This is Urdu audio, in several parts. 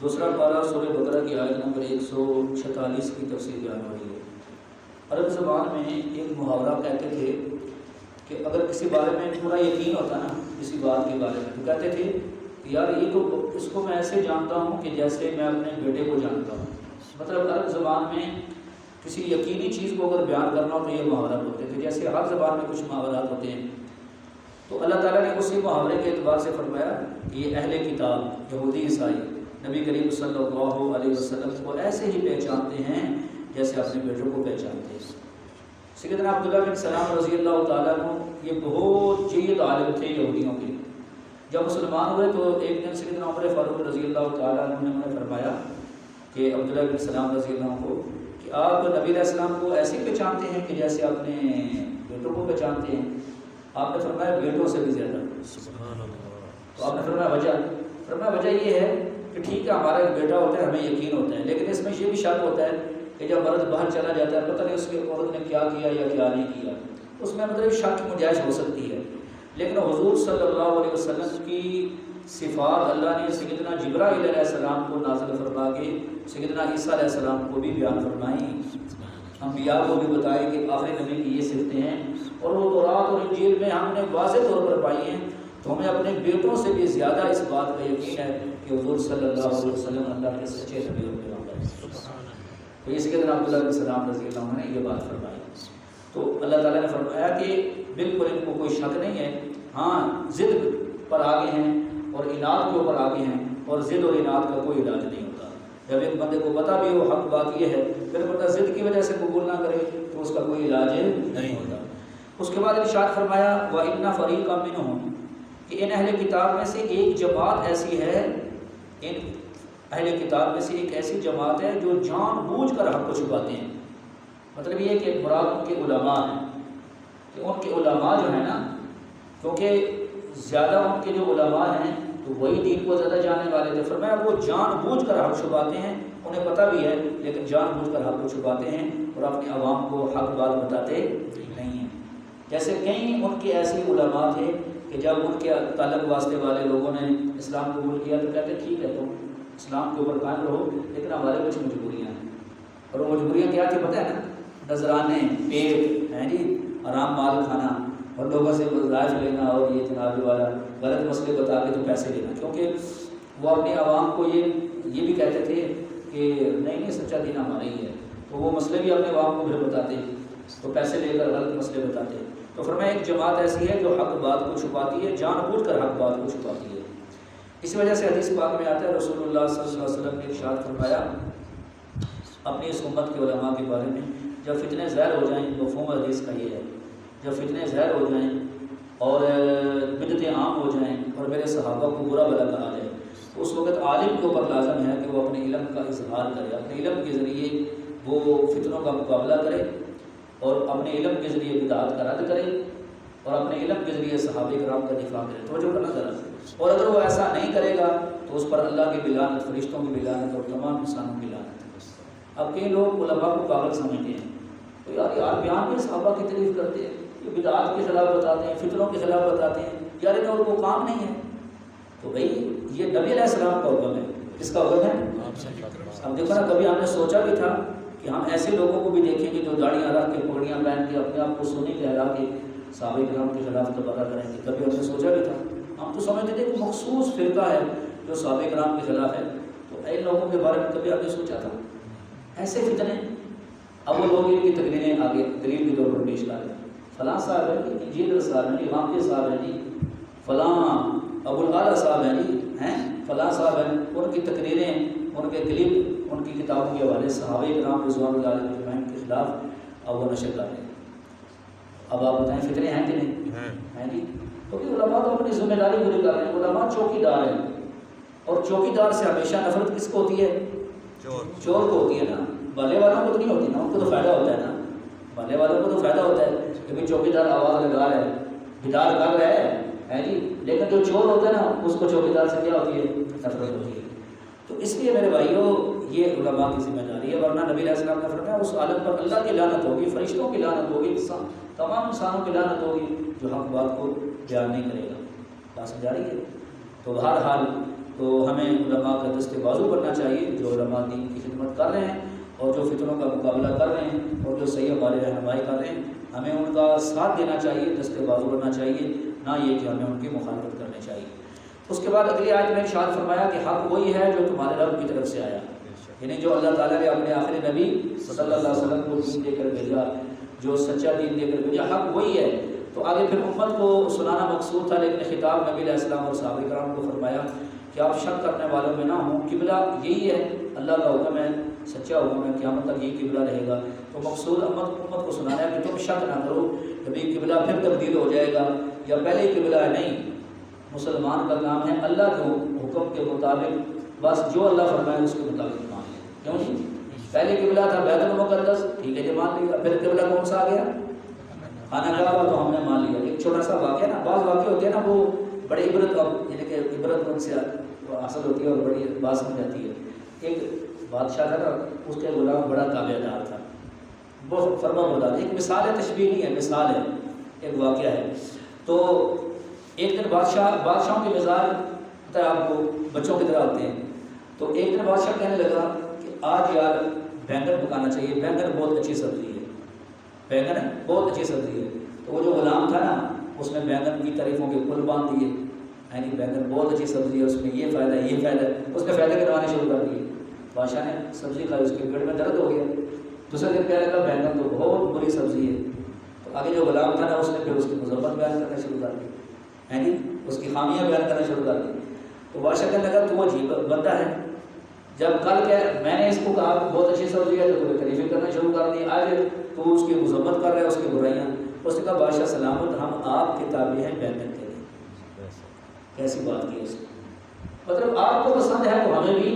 دوسرا پارہ سورہ بقرہ کی آیت نمبر 146 کی تفسیر بیان ہو رہی ہے۔ عرب زبان میں ایک محاورہ کہتے تھے کہ اگر کسی بارے میں پورا یقین ہوتا نا کسی بات کے بارے میں، تو کہتے تھے کہ یار یہ تو اس کو میں ایسے جانتا ہوں کہ جیسے میں اپنے بیٹے کو جانتا ہوں۔ مطلب عرب زبان میں کسی یقینی چیز کو اگر بیان کرنا ہو تو یہ محاورات ہوتے تھے، جیسے ہر زبان میں کچھ محاورات ہوتے ہیں۔ تو اللہ تعالیٰ نے اسی محاورے کے اعتبار سے فرمایا کہ یہ اہل کتاب یہودی عیسائی نبی کریم صلی اللہ علیہ وسلم کو ایسے ہی پہچانتے ہیں جیسے اپنے بیٹوں کو پہچانتے ہیں۔ سیدنا عبداللہ بن سلام رضی اللہ تعالیٰ عنہ یہ بہت جید عالم تھے یہودیوں کے۔ جب مسلمان ہوئے تو ایک دن سیدنا عمر فاروق رضی اللہ تعالیٰ عنہ نے انہیں فرمایا کہ عبداللہ بن سلام رضی اللہ عنہ کو کہ آپ نبی علیہ السلام کو ایسے ہی پہچانتے ہیں کہ جیسے اپنے بیٹوں کو پہچانتے ہیں؟ آپ نے فرمایا بیٹوں سے بھی زیادہ۔ سبحان اللہ۔ تو آپ نے فرمایا وجہ یہ ہے کہ ٹھیک ہے ہمارا ایک بیٹا ہوتا ہے، ہمیں یقین ہوتا ہے، لیکن اس میں یہ بھی شک ہوتا ہے کہ جب مرد باہر چلا جاتا ہے پتہ نہیں اس کی عورت نے کیا کیا یا کیا نہیں کیا، اس میں مطلب شک کی گنجائش ہو سکتی ہے۔ لیکن حضور صلی اللہ علیہ وسلم کی صفات اللہ نے سیدنا جبرائیل علیہ السلام کو نازل فرما کے سیدنا عیسیٰ علیہ السلام کو بھی بیان فرمائیں، انبیاء کو بھی بتائے کہ آخری نبی کی یہ صفتیں ہیں، اور وہ تورات اور انجیل میں ہم نے واضح طور پر پائی ہیں۔ تو ہمیں اپنے بیٹوں سے بھی زیادہ اس بات کا یقین ہے کہ حضور صلی اللہ علیہ وسلم اللہ کے سچے نبی اور پیغمبر ہیں۔ تو اس کے دن عبداللہ بن سلام رضی اللہ عنہ نے یہ بات فرمائی۔ تو اللہ تعالیٰ نے فرمایا کہ بالکل ان کو کوئی شک نہیں ہے، ہاں ضد پر آگے ہیں اور اناد کے اوپر آگے ہیں، اور ضد اور اناد کا کوئی علاج نہیں ہوتا۔ جب ایک بندے کو پتہ بھی ہو حق بات یہ ہے، پھر بندہ ضد کی وجہ سے قبول نہ کرے تو اس کا کوئی علاج نہیں ہوتا۔ اس کے بعد ارشاد فرمایا وَإِنَّ فَرِيقًا مِّنْهُمْ کہ ان اہل کتاب میں سے ایک جماعت ایسی ہے، ان اہل کتاب میں سے ایک ایسی جماعت ہے جو جان بوجھ کر حق کو چھپاتے ہیں۔ مطلب یہ کہ مراد ان کے علماء ہیں، کہ ان کے علماء جو ہیں نا، کیونکہ زیادہ ان کے جو علماء ہیں تو وہی دین کو زیادہ جاننے والے تھے، فرمایا وہ جان بوجھ کر حق چھپاتے ہیں، انہیں پتہ بھی ہے لیکن جان بوجھ کر حق کو چھپاتے ہیں اور اپنے عوام کو حق بات بتاتے نہیں ہیں۔ جیسے کئی ان کے ایسے علماء تھے کہ جب ان کے تعلق واسطے والے لوگوں نے اسلام قبول کیا تو کہتے ٹھیک ہے تم اسلام کے اوپر قائم رہو، لیکن ہمارے کچھ مجبوریاں ہیں۔ اور وہ مجبوریاں کیا تھی پتہ ہے نا؟ نذرانے، پیٹ ہیں جی، حرام مال کھانا اور لوگوں سے وظائف لینا، اور یہ جناب والا غلط مسئلے بتا کے تو پیسے لینا، کیونکہ وہ اپنی عوام کو یہ بھی کہتے تھے کہ نہیں سچا دین ہمارا ہی ہے، تو وہ مسئلے بھی اپنے عوام کو پھر بتاتے، تو پیسے لے کر غلط مسئلے بتاتے۔ تو فرمایا ایک جماعت ایسی ہے جو حق بات کو چھپاتی ہے، جان بوجھ کر حق بات کو چھپاتی ہے۔ اس وجہ سے حدیث پاک میں آتا ہے رسول اللہ صلی اللہ علیہ وسلم نے ارشاد فرمایا اپنی اس امت کے علماء کے بارے میں، جب فتنے ظاہر ہو جائیں، مفہوم حدیث کا یہ ہے، جب فتنے ظاہر ہو جائیں اور بدعتیں عام ہو جائیں اور میرے صحابہ کو برا بھلا کہا جائے، تو اس وقت عالم کے اوپر لازم ہے کہ وہ اپنے علم کا اظہار کرے، اپنے علم کے ذریعے وہ فتنوں کا مقابلہ کرے اور اپنے علم کے ذریعے بدعات کا رد کرے اور اپنے علم کے ذریعے صحابہ کرام کا دفاع کرے۔ توجہ کرنا ذرا، اور اگر وہ ایسا نہیں کرے گا تو اس پر اللہ کی بھی لعنت، فرشتوں کی بھی لعنت اور تمام انسانوں کی لعنت۔ اب کئی لوگ علماء کو پاگل سمجھتے ہیں، تو یار بیان میں صحابہ کی تعریف کرتے ہیں، یہ بدعات کے خلاف بتاتے ہیں، فتنوں کے خلاف بتاتے ہیں، یار انہیں اور وہ کام نہیں ہے۔ تو بھائی یہ نبی علیہ السلام کا حکم ہے، کس کا حکم ہے؟ اب دیکھو نا، کبھی ہم نے سوچا بھی تھا کہ ہم ایسے لوگوں کو بھی دیکھیں گے جو داڑیاں رکھ کے پگڑیاں پہن کے اپنے آپ کو سنی کہلا کے صحابہ کرام کے خلاف تبرہ کریں گے؟ کبھی ہم نے سوچا بھی تھا؟ ہم تو سمجھتے تھے کہ مخصوص فرقہ ہے جو صحابہ کرام کے خلاف ہے، تو ان لوگوں کے بارے میں کبھی ہم نے سوچا تھا؟ ایسے فتنے، اب وہ لوگ ان کی تقریریں آگے دلیل کے طور پر پیش کر رہے ہیں، فلاں صاحب ہے جی، انجیل صاحب ہیں جی، امام کے صاحب ہیں جی، فلاں ابو العالیٰ صاحب ہیں جی، فلاں صاحب ہیں، ان کی تقریریں، ان کے کلپ، ان کی کتابوں کے حوالے صحابہ کرام رضوان اللہ علیہ اجمعین کے خلاف اب وہ نشر کر رہے ہیں۔ اب آپ بتائیں فتنے ہیں کہ نہیں ہیں جی؟ کیونکہ علماء تو اپنی ذمہ داری پوری کر رہے ہیں، علماء چوکی دار ہیں، اور چوکی دار سے ہمیشہ نفرت کس کو ہوتی ہے؟ چور کو ہوتی ہے نا، بھلے والوں کو تو نہیں ہوتی نا، ان کو تو فائدہ ہوتا ہے نا، بھلے والوں کو تو فائدہ ہوتا ہے کہ بھائی چوکی دار آواز لگا رہا ہے، گٹار کر رہا ہے جی، لیکن جو چور ہوتا ہے نا اس کو چوکی دار سے کیا ہوتی ہے؟ نفرت ہوتی ہے۔ تو اس لیے میرے بھائیوں یہ علماء کی ذمہ داری ہے، ورنہ نبی علیہ السلام نے فرمایا اس عالم پر اللہ کی لعنت ہوگی، فرشتوں کی لعنت ہوگی، تمام انسانوں کی لعنت ہوگی جو حق بات کو بیان نہیں کرے گا۔ بات سمجھا رہی ہے؟ تو بہرحال تو ہمیں علماء کا دست بازو کرنا چاہیے، جو علماء دین کی خدمت کر رہے ہیں اور جو فتنوں کا مقابلہ کر رہے ہیں اور جو صحیح ہماری رہنمائی کر رہے ہیں، ہمیں ان کا ساتھ دینا چاہیے، دست بازو کرنا چاہیے، نہ یہ کہ ہمیں ان کی مخالفت کرنی چاہیے۔ اس کے بعد اگلی آیت میں ارشاد فرمایا کہ حق وہی ہے جو تمہارے رب کی طرف سے آیا، یعنی جو اللہ تعالیٰ نے اپنے آخری نبی صلی اللہ علیہ وسلم کو دین دے کر بھیجا، جو سچا دین دے کر بھیجا، حق وہی ہے۔ تو آگے پھر امت کو سنانا مقصود تھا، لیکن خطاب نبی علیہ السلام اور صحابہ کرام کو فرمایا کہ آپ شک کرنے والوں میں نہ ہوں، قبلہ یہی ہے، اللہ کا حکم ہے، سچا حکم ہے، قیامت تک یہی قبلہ رہے گا۔ تو مقصود امت کو سنانا ہے کہ تم شک نہ کرو، کبھی قبلہ پھر تبدیل ہو جائے گا یا پہلے ہی قبلہ ہے، نہیں۔ مسلمان کا کام ہے اللہ کے حکم کے مطابق، بس جو اللہ فرمائے اس کے مطابق مان لیں۔ کیوں جی؟ پہلے قبلہ تھا بیت المقدس، ٹھیک ہے جی مان لیا، پھر قبلہ کون سا آ گیا؟ خانہ کعبہ، تو ہم نے مان لیا۔ ایک چھوٹا سا واقعہ نا، بعض واقع ہوتے ہیں نا وہ بڑے عبرت، یعنی کہ عبرت ان سے حاصل ہوتی ہے اور بڑی بات سمجھ جاتی ہے۔ ایک بادشاہ تھا نا، اس کے غلام بڑا تابع دار تھا، بہت فرما بردار۔ ایک مثال ہے، تشبیہ نہیں ہے، مثال ہے، ایک واقعہ ہے۔ تو ایک دن بادشاہوں کے مزاج پتہ ہے آپ کو بچوں کی طرح ہوتے ہیں۔ تو ایک دن بادشاہ کہنے لگا کہ آج یار بینگن پکانا چاہیے، بینگن بہت اچھی سبزی ہے، بینگن بہت اچھی سبزی ہے۔ تو وہ جو غلام تھا نا، اس نے بینگن کی تعریفوں کے پل باندھ دیے، یعنی بینگن بہت اچھی سبزی ہے، اس میں یہ فائدہ ہے، یہ فائدہ ہے، اس نے فائدے گنوانے شروع کر دیے۔ بادشاہ نے سبزی کھائی، اس کے پیٹ میں درد ہو گیا۔ دوسرے دن کہنے لگا بینگن تو بہت بری سبزی ہے۔ تو آگے جو غلام تھا نا، اس نے پھر اس کی مذمت بیان کرنا شروع کر دی، یعنی اس کی خامیاں بیان کرنا شروع کر دی۔ تو بادشاہ کہنے لگا تو وہ عجیب بندہ ہے، جب کل کہ میں نے اس کو کہا کہ بہت اچھی سبزی ہے تو تمہیں تعریفیں کرنا شروع کر دی، آج تو اس کی مذمت کر رہا ہے، اس کی برائیاں۔ اس نے کہا بادشاہ سلامت، ہم آپ کے تابع ہیں بینگن کے لیے۔ کیسی بات کی اس نے؟ مطلب آپ کو پسند ہے تو ہمیں بھی،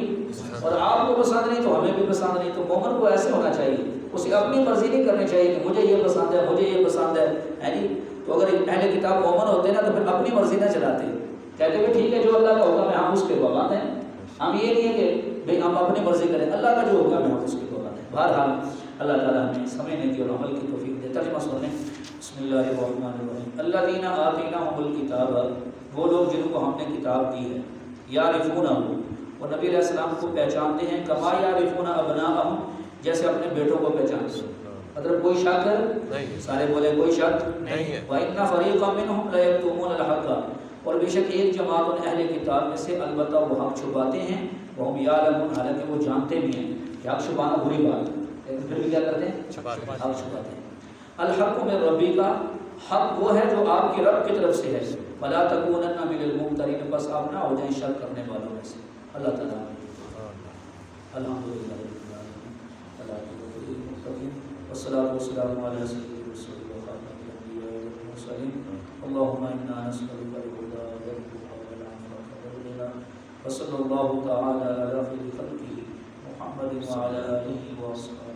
اور آپ کو پسند نہیں تو ہمیں بھی پسند نہیں۔ تو مومن کو ایسے ہونا چاہیے، اسے اپنی مرضی نہیں کرنی چاہیے کہ مجھے یہ پسند ہے، مجھے یہ پسند ہے، یعنی تو اگر اہل کتاب مومن ہوتے نا تو پھر اپنی مرضی نہ چلاتے، کہتے ہیں ٹھیک ہے جو اللہ کا حکم ہے ہم اس کے پابند ہیں۔ ہم یہ نہیں ہے کہ بھئی ہم اپنی مرضی کریں، اللہ کا جو حکم ہے ہم اس کے پابند ہیں۔ بہرحال اللہ تعالیٰ ہمیں سمجھنے کی اور عمل کی توفیق دے۔ ترجمہ سنیں۔ بسم اللہ الرحمن الرحیم۔ الذین آتیناہم الکتاب، وہ لوگ جن کو ہم نے کتاب دی ہے، یعرفونہ، وہ نبی علیہ السلام کو پہچانتے ہیں، کما یعرفون ابناءہم، جیسے اپنے بیٹوں کو پہچانتے ہیں۔ مطلب کوئی شک نہیں، سارے بولے کوئی شک نہیں ہے۔ وَإِنَّ فَرِيقًا مِّنْهُمْ لَيَكْتُمُونَ الْحَقَّ، اور بے شک ایک جماعت ان اہل کتاب میں سے البتہ وہ حق چھپاتے ہیں، وَهُمْ يَعْلَمُونَ، حالانکہ وہ جانتے بھی ہیں کہ حق چھپانا بری بات ہے، لیکن پھر بھی کیا کرتے ہیں؟ حق چھپاتے ہیں۔ الحق من ربک، حق وہ ہے جو آپ کے رب کی طرف سے ہے، فَلَا تَكُونَنَّ مِنَ الْمُمْتَرِينَ، بس آپ نہ ہو جائیں شک کرنے والوں میں سے۔ اللہ تعالیٰ الحمدللہ والصلاة والسلام على سيد الرسل وخاتم الأنبياء والمرسلين، اللهم إنا نسألك الهدى والتقى والعفاف والغنى، وصلى الله تعالى على خير خلقه محمد وعلى آله وصحبه